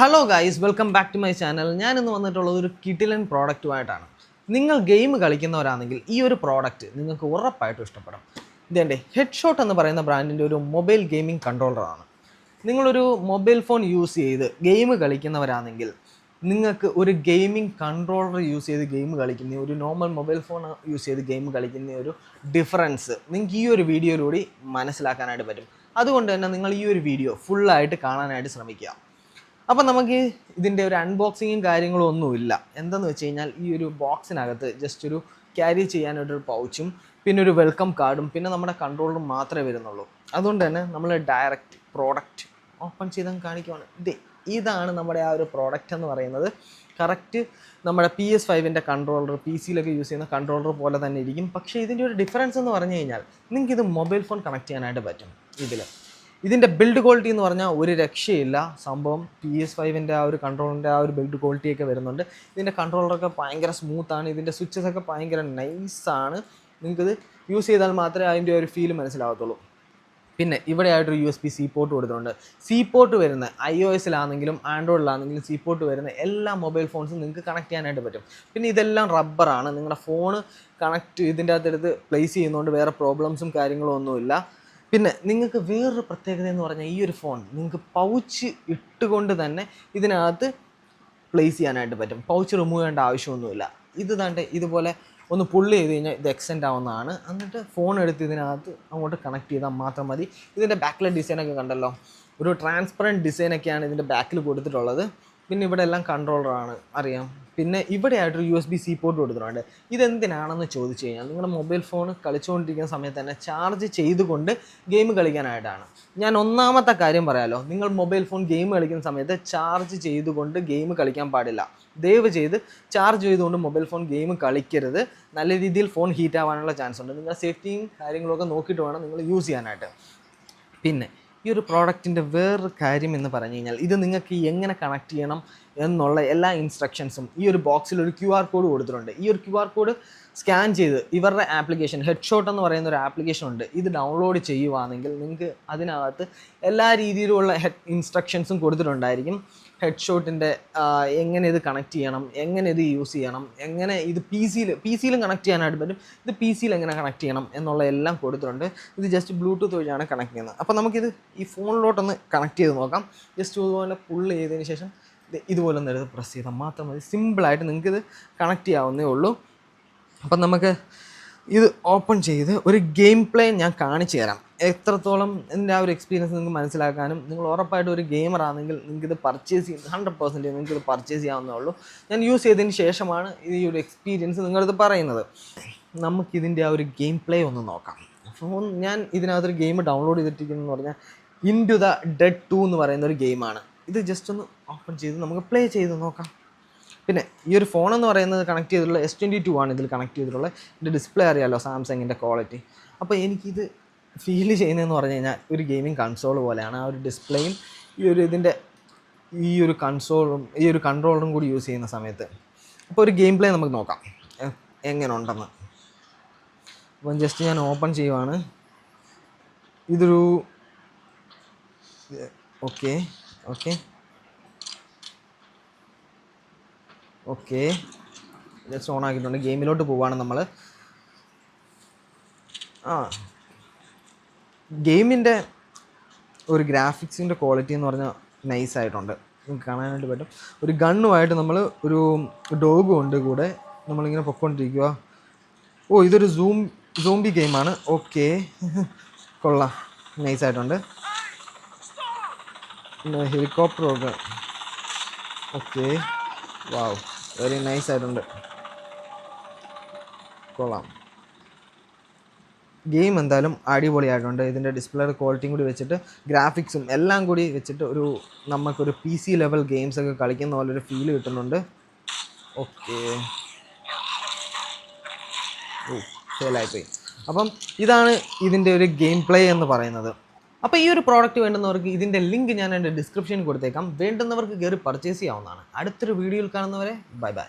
Hello guys, welcome back to my channel. ഞാനിന്ന് വന്നിട്ടുള്ളത് ഒരു കിടിലൻ പ്രോഡക്റ്റുമായിട്ടാണ്. നിങ്ങൾ ഗെയിം കളിക്കുന്നവരാണെങ്കിൽ ഈ ഒരു പ്രോഡക്റ്റ് നിങ്ങൾക്ക് ഉറപ്പായിട്ടും ഇഷ്ടപ്പെടും. ഇതെൻ്റെ ഹെഡ്ഷോട്ട് എന്ന് പറയുന്ന ബ്രാൻഡിൻ്റെ ഒരു മൊബൈൽ ഗെയിമിംഗ് കൺട്രോളറാണ്. നിങ്ങളൊരു മൊബൈൽ ഫോൺ യൂസ് ചെയ്ത് ഗെയിം കളിക്കുന്നവരാണെങ്കിൽ നിങ്ങൾക്ക് ഒരു ഗെയിമിംഗ് കൺട്രോളർ യൂസ് ചെയ്ത് ഗെയിം കളിക്കുന്ന ഒരു നോർമൽ മൊബൈൽ ഫോൺ യൂസ് ചെയ്ത് ഗെയിം കളിക്കുന്ന ഒരു ഡിഫറൻസ് നിങ്ങൾക്ക് ഈ ഒരു വീഡിയോയിലൂടെ മനസ്സിലാക്കാനായിട്ട് പറ്റും. അതുകൊണ്ട് തന്നെ നിങ്ങൾ ഈ ഒരു വീഡിയോ ഫുള്ളായിട്ട് കാണാനായിട്ട് ശ്രമിക്കുക. അപ്പം നമുക്ക് ഇതിൻ്റെ ഒരു അൺബോക്സിങ്ങും കാര്യങ്ങളും ഒന്നുമില്ല. എന്തെന്ന് വെച്ച് കഴിഞ്ഞാൽ ഈ ഒരു ബോക്സിനകത്ത് ജസ്റ്റ് ഒരു ക്യാരി ചെയ്യാനായിട്ടൊരു പൗച്ചും പിന്നെ ഒരു വെൽക്കം കാർഡും പിന്നെ നമ്മുടെ കൺട്രോളറും മാത്രമേ വരുന്നുള്ളൂ. അതുകൊണ്ട് തന്നെ നമ്മൾ ഡയറക്റ്റ് പ്രോഡക്റ്റ് ഓപ്പൺ ചെയ്തങ്ങ് കാണിക്കുവാണ്. ഇതാണ് നമ്മുടെ ആ ഒരു പ്രോഡക്റ്റ് എന്ന് പറയുന്നത്. കറക്റ്റ് നമ്മുടെ PS5 കൺട്രോളർ, PC യിലൊക്കെ യൂസ് ചെയ്യുന്ന കൺട്രോളർ പോലെ തന്നെ ഇരിക്കും. പക്ഷേ ഇതിൻ്റെ ഒരു ഡിഫറൻസ് എന്ന് പറഞ്ഞു കഴിഞ്ഞാൽ നിങ്ങൾക്കിത് മൊബൈൽ ഫോൺ കണക്ട് ചെയ്യാനായിട്ട് പറ്റും. ഇതിൻ്റെ ബിൽഡ് ക്വാളിറ്റി എന്ന് പറഞ്ഞാൽ ഒരു രക്ഷയില്ല. സംഭവം PS5 ആ ഒരു കൺട്രോളറിൻ്റെ ആ ഒരു ബിൽഡ് ക്വാളിറ്റിയൊക്കെ വരുന്നുണ്ട്. ഇതിൻ്റെ കൺട്രോളറൊക്കെ ഭയങ്കര സ്മൂത്താണ്. ഇതിൻ്റെ സ്വിച്ചസൊക്കെ ഭയങ്കര നൈസാണ്. നിങ്ങൾക്കിത് യൂസ് ചെയ്താൽ മാത്രമേ അതിൻ്റെ ഒരു ഫീൽ മനസ്സിലാകത്തുള്ളൂ. പിന്നെ ഇവിടെ ആയിട്ടൊരു USB-C പോർട്ട് കൊടുത്തിട്ടുണ്ട്. പോർട്ട് വരുന്ന iOS-ലാണെങ്കിലും ആൻഡ്രോയിഡിലാണെങ്കിലും പോർട്ട് വരുന്ന എല്ലാ മൊബൈൽ ഫോൺസും നിങ്ങൾക്ക് കണക്ട് ചെയ്യാനായിട്ട് പറ്റും. പിന്നെ ഇതെല്ലാം റബ്ബറാണ്. നിങ്ങളുടെ ഫോൺ കണക്ട് ഇതിൻ്റെ അകത്തെടുത്ത് പ്ലേസ് ചെയ്യുന്നതുകൊണ്ട് വേറെ പ്രോബ്ലംസും കാര്യങ്ങളും ഒന്നുമില്ല. പിന്നെ നിങ്ങൾക്ക് വേറൊരു പ്രത്യേകത എന്ന് പറഞ്ഞാൽ ഈ ഒരു ഫോൺ നിങ്ങൾക്ക് പൗച്ച് ഇട്ടുകൊണ്ട് തന്നെ ഇതിനകത്ത് പ്ലേസ് ചെയ്യാനായിട്ട് പറ്റും. പൗച്ച് റിമൂവ് ചെയ്യേണ്ട ആവശ്യമൊന്നുമില്ല. ഇതുപോലെ ഒന്ന് പുള്ളി ചെയ്ത് കഴിഞ്ഞാൽ ഇത് എക്സ്റ്റെൻഡ് ആവുന്നതാണ്. എന്നിട്ട് ഫോൺ എടുത്ത് ഇതിനകത്ത് അങ്ങോട്ട് കണക്ട് ചെയ്താൽ മാത്രം മതി. ഇതിൻ്റെ ബാക്കിലെ ഡിസൈനൊക്കെ കണ്ടല്ലോ, ഒരു ട്രാൻസ്പെറൻറ്റ് ഡിസൈനൊക്കെയാണ് ഇതിൻ്റെ ബാക്കിൽ കൊടുത്തിട്ടുള്ളത്. പിന്നെ ഇവിടെ എല്ലാം കൺട്രോളറാണ്, അറിയാം. പിന്നെ ഇവിടെ ആയിട്ടൊരു USB-C പോർട്ട് കൊടുത്തിട്ടുണ്ട്. ഇതെന്തിനാണെന്ന് ചോദിച്ചു കഴിഞ്ഞാൽ നിങ്ങളുടെ മൊബൈൽ ഫോൺ കളിച്ചുകൊണ്ടിരിക്കുന്ന സമയത്ത് തന്നെ ചാർജ് ചെയ്തുകൊണ്ട് ഗെയിം കളിക്കാനായിട്ടാണ്. ഞാൻ ഒന്നാമത്തെ കാര്യം പറയാമല്ലോ, നിങ്ങൾ മൊബൈൽ ഫോൺ ഗെയിം കളിക്കുന്ന സമയത്ത് ചാർജ് ചെയ്തുകൊണ്ട് ഗെയിം കളിക്കാൻ പാടില്ല. ദയവ് ചെയ്ത് ചാർജ് ചെയ്തുകൊണ്ട് മൊബൈൽ ഫോൺ ഗെയിം കളിക്കരുത്. നല്ല രീതിയിൽ ഫോൺ ഹീറ്റ് ആവാനുള്ള ചാൻസ് ഉണ്ട്. നിങ്ങളുടെ സേഫ്റ്റിയും കാര്യങ്ങളൊക്കെ നോക്കിയിട്ട് വേണം നിങ്ങൾ യൂസ് ചെയ്യാനായിട്ട്. പിന്നെ ഈ ഒരു പ്രോഡക്റ്റിൻ്റെ വേറൊരു കാര്യം എന്ന് പറഞ്ഞു കഴിഞ്ഞാൽ ഇത് നിങ്ങൾക്ക് എങ്ങനെ കണക്ട് ചെയ്യണം എന്നുള്ള എല്ലാ ഇൻസ്ട്രക്ഷൻസും ഈ ഒരു ബോക്സിൽ ഒരു QR കോഡ് കൊടുത്തിട്ടുണ്ട്. ഈ ഒരു QR കോഡ് സ്കാൻ ചെയ്ത് ഇവരുടെ ആപ്ലിക്കേഷൻ ഹെഡ്ഷോട്ട് എന്ന് പറയുന്ന ഒരു ആപ്ലിക്കേഷൻ ഉണ്ട്. ഇത് ഡൗൺലോഡ് ചെയ്യുവാണെങ്കിൽ നിങ്ങൾക്ക് അതിനകത്ത് എല്ലാ രീതിയിലുള്ള ഇൻസ്ട്രക്ഷൻസും കൊടുത്തിട്ടുണ്ടായിരിക്കും. ഹെഡ്ഷോട്ടിൻ്റെ എങ്ങനെ ഇത് കണക്ട് ചെയ്യണം, എങ്ങനെ ഇത് യൂസ് ചെയ്യണം, എങ്ങനെ ഇത് പി സിയിലും കണക്ട് ചെയ്യാനായിട്ട് പറ്റും. ഇത് PC-യിൽ എങ്ങനെ കണക്ട് ചെയ്യണം എന്നുള്ള എല്ലാം കൊടുത്തിട്ടുണ്ട്. ഇത് ജസ്റ്റ് ബ്ലൂടൂത്ത് വഴിയാണ് കണക്ട് ചെയ്യുന്നത്. അപ്പോൾ നമുക്കിത് ഈ ഫോണിലോട്ടൊന്ന് കണക്ട് ചെയ്ത് നോക്കാം. ജസ്റ്റ് ഇതുപോലെ പുള്ള് ചെയ്തതിന് ശേഷം ഇതുപോലെ ഒന്ന് എടുത്ത് പ്രസ് ചെയ്താൽ മാത്രം മതി. സിമ്പിളായിട്ട് നിങ്ങൾക്കിത് കണക്ട് ചെയ്യാവുന്നേ ഉള്ളൂ. അപ്പം നമുക്ക് ഇത് ഓപ്പൺ ചെയ്ത് ഒരു ഗെയിം പ്ലേ ഞാൻ കാണിച്ചു തരാം. എത്രത്തോളം എൻ്റെ ആ ഒരു എക്സ്പീരിയൻസ് നിങ്ങൾക്ക് മനസ്സിലാക്കാനും നിങ്ങൾ ഉറപ്പായിട്ടും ഒരു ഗെയിമർ ആണെങ്കിൽ നിങ്ങൾക്കിത് പർച്ചേസ് ചെയ്ത് 100% നിങ്ങൾക്കിത് പർച്ചേസ് ചെയ്യാവുന്നേ ഉള്ളൂ. ഞാൻ യൂസ് ചെയ്തതിന് ശേഷമാണ് ഈ ഒരു എക്സ്പീരിയൻസ് നിങ്ങളത് പറയുന്നത്. നമുക്കിതിൻ്റെ ആ ഒരു ഗെയിം പ്ലേ ഒന്ന് നോക്കാം. ഫോൺ ഞാൻ ഇതിനകത്തൊരു ഗെയിം ഡൗൺലോഡ് ചെയ്തിട്ടിരിക്കുന്നതെന്ന് പറഞ്ഞാൽ ഇൻറ്റു ദ ഡെഡ് 2 എന്ന് പറയുന്ന ഒരു ഗെയിമാണ്. ഇത് ജസ്റ്റ് ഒന്ന് ഓപ്പൺ ചെയ്ത് നമുക്ക് പ്ലേ ചെയ്ത് നോക്കാം. പിന്നെ ഈ ഒരു ഫോൺ എന്ന് പറയുന്നത് കണക്ട് ചെയ്തിട്ടുള്ള S22 ആണ് ഇതിൽ കണക്ട് ചെയ്തിട്ടുള്ളത്. ഇതിൻ്റെ ഡിസ്പ്ലേ അറിയാമല്ലോ, സാംസങ്ങിൻ്റെ ക്വാളിറ്റി. അപ്പോൾ എനിക്കിത് ഫീൽ ചെയ്യുന്നതെന്ന് പറഞ്ഞു കഴിഞ്ഞാൽ ഒരു ഗെയിമിംഗ് കൺസോൾ പോലെയാണ്. ആ ഒരു ഡിസ്പ്ലേയും ഈ ഒരു കൺസോളും ഈ ഒരു കൺട്രോളറും കൂടി യൂസ് ചെയ്യുന്ന സമയത്ത്. അപ്പോൾ ഒരു ഗെയിം പ്ലേ നമുക്ക് നോക്കാം എങ്ങനെ ഉണ്ടെന്ന്. അപ്പം ജസ്റ്റ് ഞാൻ ഓപ്പൺ ചെയ്യുവാണ്. ഇതൊരു ഓക്കെ ജസ്റ്റ് ഓൺ ആക്കിയിട്ടുണ്ട്. ഗെയിമിലോട്ട് പോവുകയാണ് നമ്മൾ. ഗെയിമിൻ്റെ ഒരു ഗ്രാഫിക്സിൻ്റെ ക്വാളിറ്റി എന്ന് പറഞ്ഞാൽ നൈസായിട്ടുണ്ട്. നിങ്ങൾക്ക് കാണാനായിട്ട് പറ്റും. ഒരു ഗണ്ണുമായിട്ട് നമ്മൾ ഒരു ഡോഗും ഉണ്ട് കൂടെ. നമ്മളിങ്ങനെ പൊയ്ക്കൊണ്ടിരിക്കുക. ഇതൊരു സോംബി ഗെയിമാണ്. ഓക്കെ, കൊള്ളാം, നൈസായിട്ടുണ്ട്. പിന്നെ ഹെലികോപ്റ്ററൊക്കെ ഓക്കെ, വാവ്, വെരി നൈസായിട്ടുണ്ട്, കൊള്ളാം. ഗെയിം എന്തായാലും അടിപൊളിയായിട്ടുണ്ട്. ഇതിൻ്റെ ഡിസ്പ്ലേയുടെ ക്വാളിറ്റിയും കൂടി വെച്ചിട്ട് ഗ്രാഫിക്സും എല്ലാം കൂടി വെച്ചിട്ട് നമുക്കൊരു PC ലെവൽ ഗെയിംസൊക്കെ കളിക്കുന്ന പോലെ ഒരു ഫീൽ കിട്ടുന്നുണ്ട്. ഓക്കെ, ഫെയിലായിപ്പോയി. അപ്പം ഇതാണ് ഇതിൻ്റെ ഒരു ഗെയിം പ്ലേ എന്ന് പറയുന്നത്. അപ്പോൾ ഈ ഒരു പ്രോഡക്റ്റ് വേണ്ടുന്നവർക്ക് ഇതിൻ്റെ ലിങ്ക് ഞാൻ എൻ്റെ ഡിസ്ക്രിപ്ഷനിൽ കൊടുത്തേക്കാം. വേണ്ടുന്നവർക്ക് കയറി പർച്ചേസ് ചെയ്യാവുന്നതാണ്. അടുത്തൊരു വീഡിയോയിൽ കാണുന്നവരെ ബൈ ബൈ.